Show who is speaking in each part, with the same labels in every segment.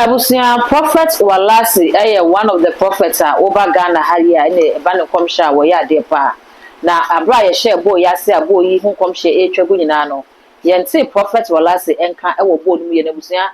Speaker 1: Abusia Prophet Worlasi one of the prophets over Ghana halia ene ba ne komhye wo ya de pa na abra ye share boy ya se aboy yi hu komhye etwa gu nyina no ye nte Prophet Worlasi enka wo bo nu ye na abusia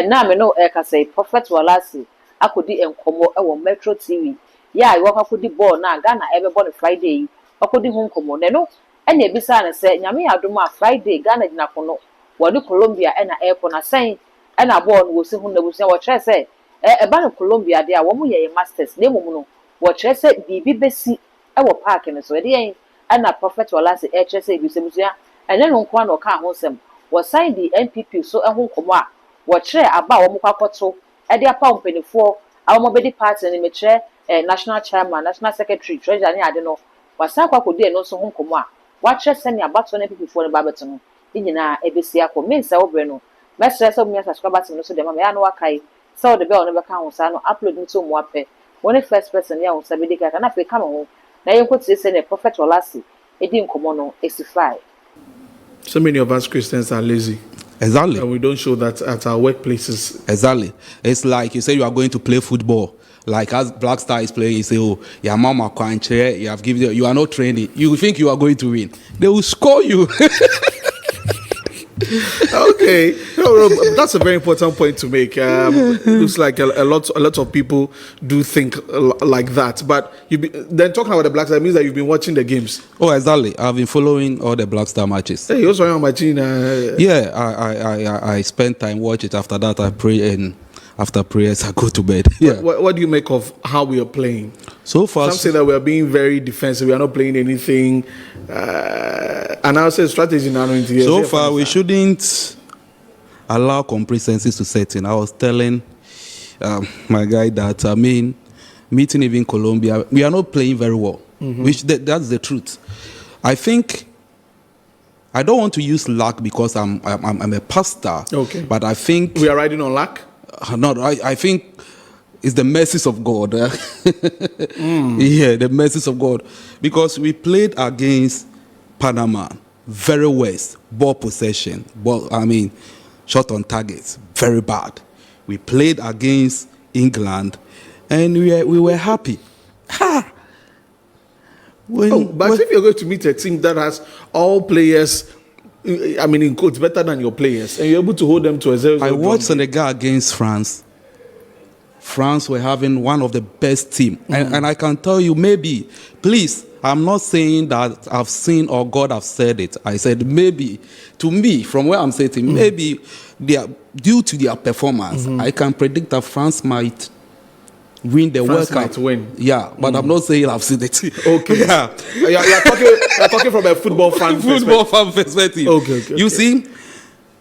Speaker 1: na me no e ka say Prophet Worlasi akodi enkomo wo Metro TV ya wo akodi ball na Ghana ebe ball Friday akodi hu enkomo ne no ene ebisa na se nyame adom a Friday Ghana dina kono wo de Colombia ena airport na sen ena ball no si hu na abusia wo kire say eba no Colombia de a wo mu ye masters na emu no wo kire say bibi besi wo park ne so de yen ena Prophet Worlasi kire say bi sebusia ene no nko na ka ho sem wo sign the NPP so ehun komo a wo kire aba wo mu kwakoto e de apa mpanifo a wo bedi party ne me kire national chairman national secretary treasurer ne ade no wasan kwakodi no so hun komo a wa kire se ne abato na NPP fo ne babeto no nyina ebesi akọ mensa wo bre no mesre so mu subscribers no so de ma ya no wakai so the bell no be kan ho sa no upload nto mu apẹ one first person ya ho sa be dika na fe kama ho na yenkoti se ne Prophet Worlasi edi nkomo no exify.
Speaker 2: So many of us Christians are lazy.
Speaker 3: Exactly.
Speaker 2: And we don't show that at our workplaces.
Speaker 3: Exactly. It's like you say you are going to play football. Like as Black Star is playing, you say, oh, your mama can't you have given you are not training. You think you are going to win. They will score you.
Speaker 2: Okay, no, that's a very important point to make. Looks like a lot of people do think like that. But then talking about the Black Star means that you've been watching the games.
Speaker 3: Oh, exactly. I've been following all the Black Star matches.
Speaker 2: Hey, you also on watching?
Speaker 3: Yeah, I spend time watch it. After that, I pray, and after prayers, I go to bed. Yeah.
Speaker 2: What do you make of how we are playing?
Speaker 3: So far,
Speaker 2: some say that we are being very defensive. We are not playing anything. And I say strategy now.
Speaker 3: So far, we shouldn't allow complacencies to set in. I was telling my guy that meeting even Colombia, we are not playing very well. Mm-hmm. That's the truth. I think I don't want to use luck because I'm a pastor.
Speaker 2: Okay.
Speaker 3: But I think
Speaker 2: we are riding on luck.
Speaker 3: No, I think it's the mercies of God. Yeah, the mercies of God. Because we played against Panama, very worse, ball possession, shot on targets, very bad. We played against England, and we were happy. But
Speaker 2: if you're going to meet a team that has all players, in quotes, better than your players, and you're able to hold them to a 0-0.
Speaker 3: I watched Senegal against France. France were having one of the best teams. And I can tell you, maybe, please, I'm not saying that I've seen or God have said it. I said maybe, to me, from where I'm sitting, maybe they are, due to their performance, I can predict that France might win the World Cup.
Speaker 2: Might win.
Speaker 3: Yeah, but I'm not saying I've seen it.
Speaker 2: Okay. Yeah. You're talking from a football fan
Speaker 3: perspective.
Speaker 2: Okay.
Speaker 3: You see,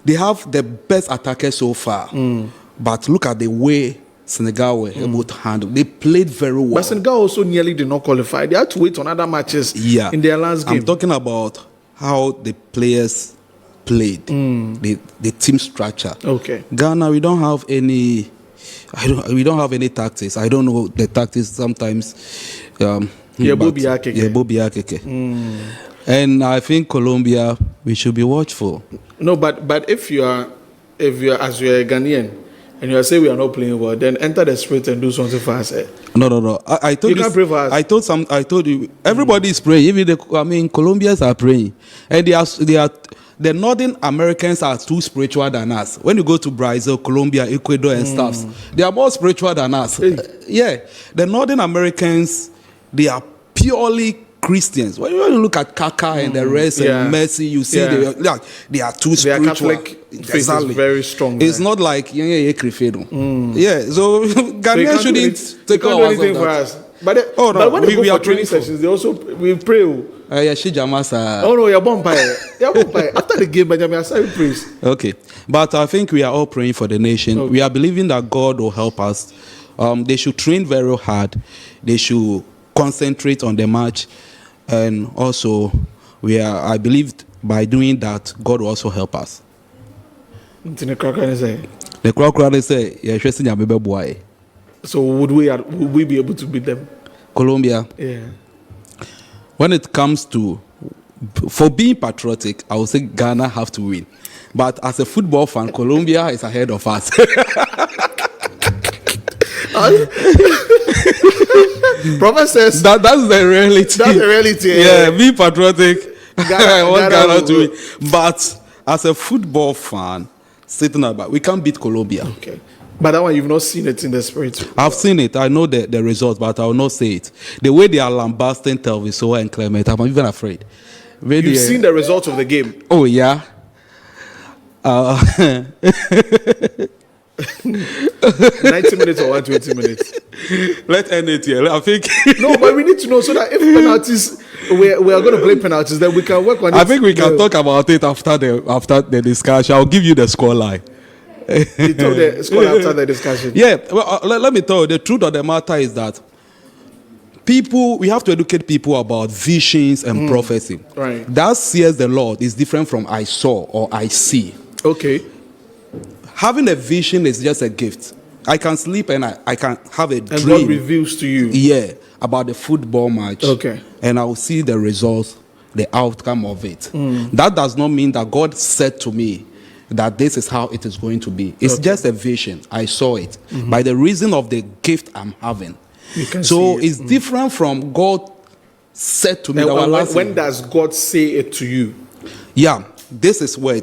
Speaker 3: they have the best attackers so far. But look at the way Senegal were able to handle. They played very well.
Speaker 2: But Senegal also nearly did not qualify. They had to wait on other matches in their last game.
Speaker 3: I'm talking about how the players played, the team structure.
Speaker 2: Okay.
Speaker 3: Ghana, we don't have any tactics. I don't know the tactics sometimes. And I think Colombia, we should be watchful.
Speaker 2: No, but if you are as you are a Ghanaian and you are saying we are not playing well, then enter the spirit and do something for us.
Speaker 3: No. I told you.
Speaker 2: Can't pray for us.
Speaker 3: I told you. Everybody is praying. Even Colombians are praying, and they are. The Northern Americans are too spiritual than us. When you go to Brazil, Colombia, Ecuador, and stuff, they are more spiritual than us. The Northern Americans, they are purely Christians. When you look at Kaka and the rest and Messi, you see they are too spiritual. Their Catholic
Speaker 2: faith is very strong.
Speaker 3: It's not like so Ghanaians shouldn't take
Speaker 2: anything for us. But when we go for training sessions, they also we pray.
Speaker 3: Oh no,
Speaker 2: you're bumpire. After the game, Benjamin, I say praise.
Speaker 3: Okay, but I think we are all praying for the nation. Okay. We are believing that God will help us. They should train very hard. They should concentrate on the match, and also I believe by doing that, God will also help us.
Speaker 2: The crowd
Speaker 3: say,
Speaker 2: so would we be able to beat them?
Speaker 3: Colombia.
Speaker 2: Yeah.
Speaker 3: When it comes to for being patriotic, I would say Ghana have to win. But as a football fan, Colombia is ahead of us.
Speaker 2: Prophet says
Speaker 3: That's the reality.
Speaker 2: that's the reality.
Speaker 3: Yeah, be patriotic.
Speaker 2: Ghana-
Speaker 3: What
Speaker 2: Ghana
Speaker 3: Ghana to
Speaker 2: will-
Speaker 3: me. But as a football fan, sitting about, we can't beat Colombia.
Speaker 2: Okay. But that one, you've not seen it in the spirit.
Speaker 3: I've seen it. I know the results, but I will not say it. The way they are lambasting Telviso and Clement, I'm even afraid. Really,
Speaker 2: You've seen the result of the game.
Speaker 3: Oh yeah.
Speaker 2: 90 minutes or 120 minutes.
Speaker 3: Let's end it here. I think.
Speaker 2: No, but we need to know so that if penalties, we are going to play penalties, then we can work on it.
Speaker 3: I think we can talk about it after the discussion. I'll give you the score line.
Speaker 2: You told the score after the discussion.
Speaker 3: Yeah, well, let me tell you, the truth of the matter is that we have to educate people about visions and prophecy.
Speaker 2: Right.
Speaker 3: That says the Lord is different from I saw or I see.
Speaker 2: Okay.
Speaker 3: Having a vision is just a gift. I can sleep and I can have a
Speaker 2: And
Speaker 3: dream.
Speaker 2: God reveals to you.
Speaker 3: Yeah, about the football match.
Speaker 2: Okay.
Speaker 3: And I will see the results, the outcome of it. That does not mean that God said to me that this is how it is going to be. It's just a vision. I saw it. By the reason of the gift I'm having.
Speaker 2: You can
Speaker 3: So
Speaker 2: see it.
Speaker 3: it's different from God said to me.
Speaker 2: And
Speaker 3: that
Speaker 2: when does God say it to you?
Speaker 3: yeah, this is where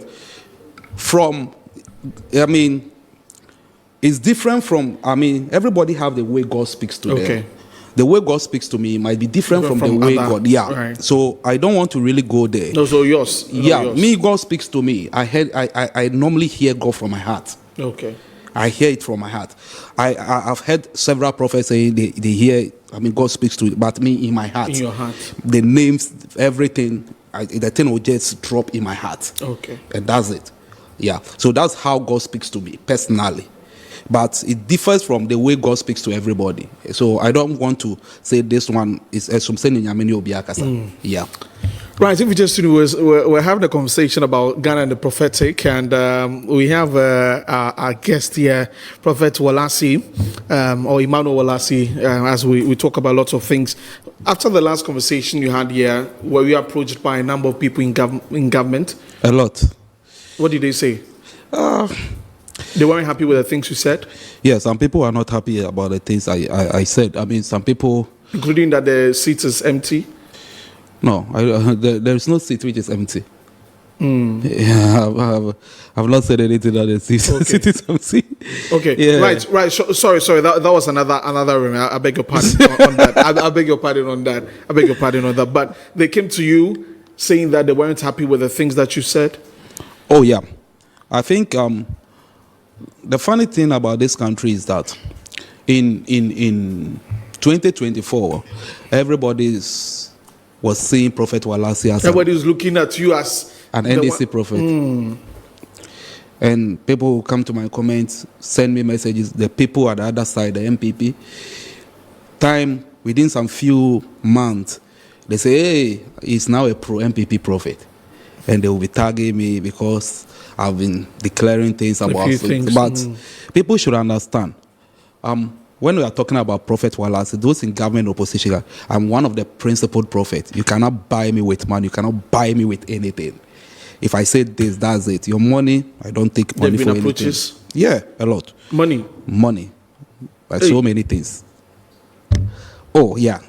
Speaker 3: it's different from, everybody have the way God speaks to
Speaker 2: Okay.
Speaker 3: them. The way God speaks to me might be different from the way
Speaker 2: other.
Speaker 3: God, yeah.
Speaker 2: Right.
Speaker 3: So I don't want to really go there.
Speaker 2: No, so yours. No,
Speaker 3: Yeah,
Speaker 2: yours.
Speaker 3: me, God speaks to me. I normally hear God from my heart.
Speaker 2: Okay.
Speaker 3: I hear it from my heart. I've heard several prophets saying they hear, God speaks to it, but me in my heart.
Speaker 2: In your heart.
Speaker 3: The names, everything, the thing will just drop in my heart.
Speaker 2: Okay.
Speaker 3: And that's it. Yeah. So that's how God speaks to me personally. But it differs from the way God speaks to everybody. So I don't want to say this one is yeah.
Speaker 2: Right, if we just we're having a conversation about Ghana and the prophetic, and we have our guest here, Prophet Worlasi, or Emmanuel Worlasi, as we talk about lots of things. After the last conversation you had here, were you approached by a number of people in government?
Speaker 3: A lot.
Speaker 2: What did they say? They weren't happy with the things you said?
Speaker 3: Yeah, some people are not happy about the things I said. Some people...
Speaker 2: Including that the seat is empty?
Speaker 3: No, there is no seat which is empty. Yeah, I've not said anything that the seat is empty.
Speaker 2: Okay,
Speaker 3: Yeah.
Speaker 2: right. Sorry. That was another room. I beg your pardon on that. I beg your pardon on that. But they came to you saying that they weren't happy with the things that you said?
Speaker 3: Oh, yeah. I think the funny thing about this country is that in 2024, everybody was seeing Prophet Worlasi as
Speaker 2: Everybody's looking at you as
Speaker 3: an NDC prophet. And people will come to my comments, send me messages. The people at the other side, the MPP, within some few months, they say, hey, he's now a pro-MPP prophet. And they will be tagging me because I've been declaring things about it. But people should understand. When we are talking about Prophet Worlasi, those in government opposition, I'm one of the principled prophets. You cannot buy me with money. You cannot buy me with anything. If I say this, that's it. Your money, I don't take money for anything.
Speaker 2: approaches?
Speaker 3: Yeah, a lot.
Speaker 2: Money.
Speaker 3: Like so many things. Oh, yeah.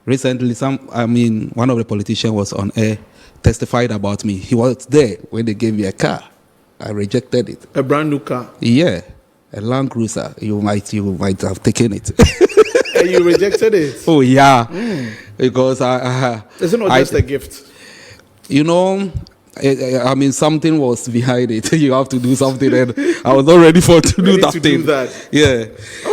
Speaker 3: Recently, one of the politicians was on air, testified about me. He was there when they gave me a car. I rejected it.
Speaker 2: A brand new car.
Speaker 3: Yeah. A Land Cruiser, you might have taken it.
Speaker 2: And you rejected it?
Speaker 3: Oh yeah, because
Speaker 2: Is it not just a gift?
Speaker 3: Something was behind it. You have to do something, and I was not ready to do that thing.
Speaker 2: Do that.
Speaker 3: Yeah.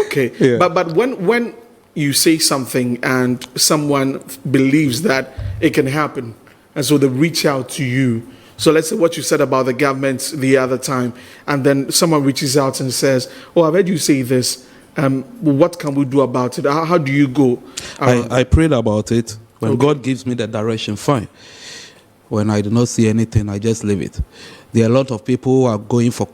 Speaker 2: Okay.
Speaker 3: Yeah.
Speaker 2: But when you say something and someone believes that it can happen, and so they reach out to you. So let's say what you said about the government the other time, and then someone reaches out and says, oh, I've heard you say this. What can we do about it? How do you go?
Speaker 3: I prayed about it. When God gives me the direction, fine. When I do not see anything, I just leave it. There are a lot of people who are going for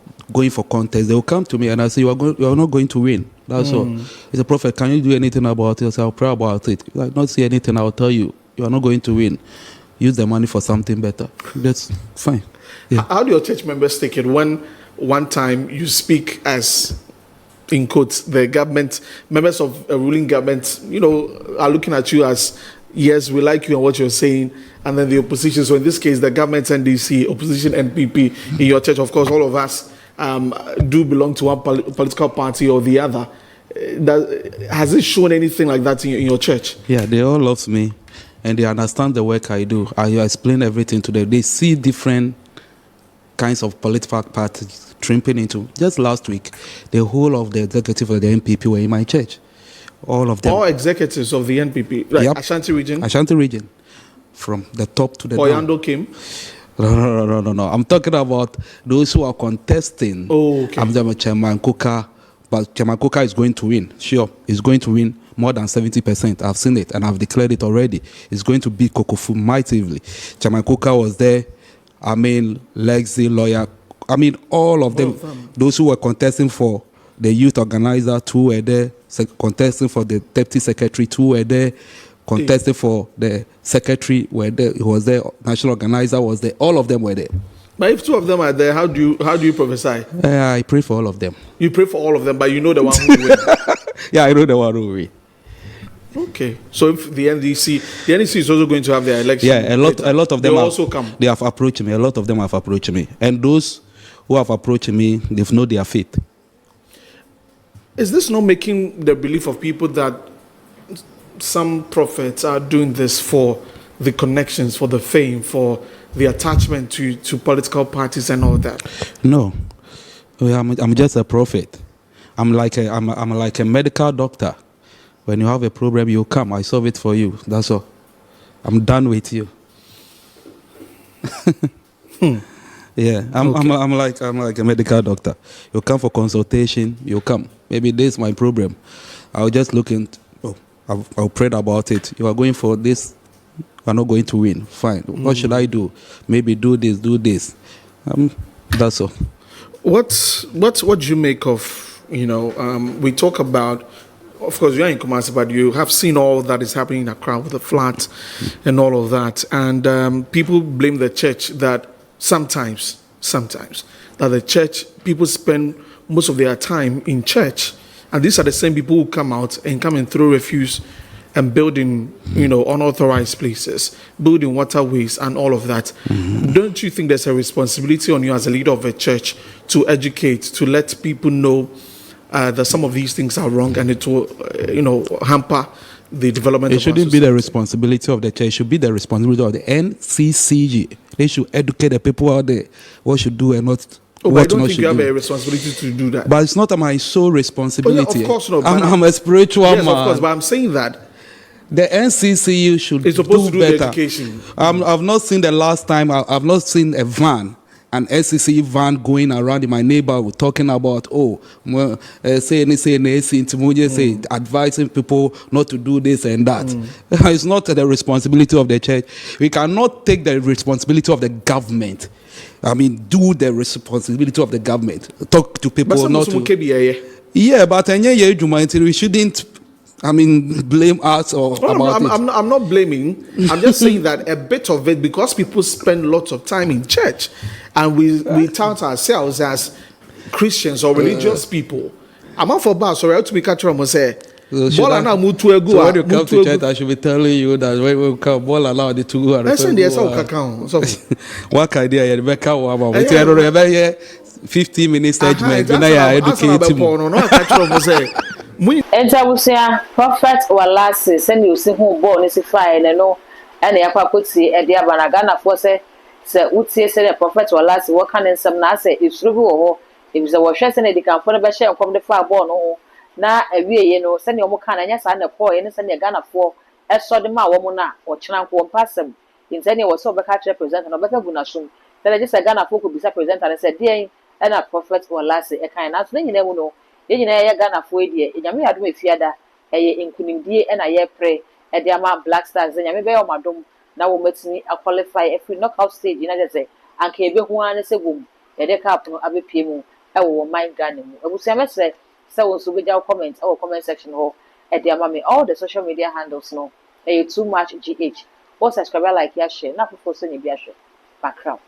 Speaker 3: contests. They will come to me and I say, you are not going to win. That's all. It's a prophet. Can you do anything about it? I say, I'll pray about it. If I not see anything, I'll tell you, you are not going to win. Use the money for something better. That's fine. Yeah.
Speaker 2: How do your church members take it when one time you speak as in quotes, the government, members of a ruling government, are looking at you as, yes, we like you and what you're saying, and then the opposition. So in this case, the government NDC, opposition NPP in your church, of course, all of us do belong to one political party or the other. Has it shown anything like that in your church?
Speaker 3: Yeah, they all love me, and they understand the work I do. I explain everything to them. They see different kinds of political parties tripping into. Just last week, the whole of the executive of the NPP were in my church. All of them.
Speaker 2: All executives of the NPP, like
Speaker 3: Yep.
Speaker 2: Ashanti region?
Speaker 3: Ashanti region. From the top to the down.
Speaker 2: Oyando came?
Speaker 3: No. I'm talking about those who are contesting.
Speaker 2: Oh, okay.
Speaker 3: I'm the Chairman Kuka, but Chairman Kuka is going to win. Sure, he's going to win more than 70%. I've seen it and I've declared it already. It's going to beat Kokofu mightily. Chairman Kuka was there. Lexi, lawyer. All of them. Those who were contesting for the youth organizer, two were there. Contesting for the deputy secretary, two were there. Contesting for the secretary, were there. He was there. National organizer was there. All of them were there.
Speaker 2: But if two of them are there, how do you prophesy?
Speaker 3: I pray for all of them.
Speaker 2: You pray for all of them, but you know the one who will win.
Speaker 3: Yeah, I know the one who will win.
Speaker 2: Okay. So if the NDC is also going to have their election.
Speaker 3: Yeah, a lot of them
Speaker 2: will also come.
Speaker 3: They have approached me. A lot of them have approached me. And those who have approached me, they've known their faith.
Speaker 2: Is this not making the belief of people that some prophets are doing this for the connections, for the fame, for the attachment to political parties and all that?
Speaker 3: No. I'm just a prophet. I'm like a medical doctor. When you have a problem, you come. I solve it for you. That's all. I'm done with you. Yeah, I'm like a medical doctor. You come for consultation. You come. Maybe this is my problem. I'll just look into. I'll pray about it. You are going for this. You are not going to win. Fine. What should I do? Maybe do this. Do this. That's all.
Speaker 2: What do you make of? We talk about. Of course, you are in Kumasi, but you have seen all that is happening in Accra with the floods and all of that. And people blame the church that sometimes that the church, people spend most of their time in church. And these are the same people who come out and throw refuse and build in, unauthorized places, building waterways and all of that. Mm-hmm. Don't you think there's a responsibility on you as a leader of a church to educate, to let people know that some of these things are wrong and it will, hamper the development of our society?
Speaker 3: It shouldn't be the responsibility of the church. It should be the responsibility of the NCCG. They should educate the people out there what should do and what.
Speaker 2: But I don't think you have a responsibility to do that.
Speaker 3: But it's not my sole responsibility.
Speaker 2: Of course not.
Speaker 3: I'm a spiritual man.
Speaker 2: Yes, of course. But I'm saying that
Speaker 3: the NCCU should
Speaker 2: it's supposed
Speaker 3: do
Speaker 2: to do
Speaker 3: better.
Speaker 2: The education.
Speaker 3: I've not seen the last time. I've not seen a van, an NCCU van going around in my neighborhood talking about advising people not to do this and that. It's not the responsibility of the church. We cannot take the responsibility of the government. Do the responsibility of the government. Talk to people not to. Yeah, but we shouldn't. Blame us or about it.
Speaker 2: I'm not blaming. I'm just saying that a bit of it, because people spend lots of time in church, and we tout ourselves as Christians or religious people. I'm not for bad. Sorry, I have to be catching on say.
Speaker 3: So when you come to church, I should be telling you that when we come, ball allow the two.
Speaker 2: Listen, there's some cacao.
Speaker 3: What idea? Rebecca, we 15 minutes segment. When I educate you.
Speaker 1: Enter we say Prophet Worlasi send you see who born is fine and no and yakwa putsi e dia banagana for say utie say the Prophet Worlasi what can in some na say isuru ho if was hwe say na di kan for be share kom de fa born no na awie ye no send you kan anya sa na ko ye send the Ghana for eso de ma wo mu na o kina ko mpasem in send you was so be catch represent no be ka gunasum tell just Ghana for ko bisa present and say dey na Prophet Worlasi e kan na so nyina mu no yeyina ye Ghana fo edie enyame adom efiada eye nkunimdie na ye pre e de ama Black Stars enyame be yo madom na wo matini a qualify every knockout stage na je say anka ebe ho an se gum ye de cup no abepie mu e wo man Ghana mu abusia mesre se wo so be jaw comment or comment section ho e de ama me all the social media handles no too much gh or subscribe like ya share na fofo so ne bia hwe background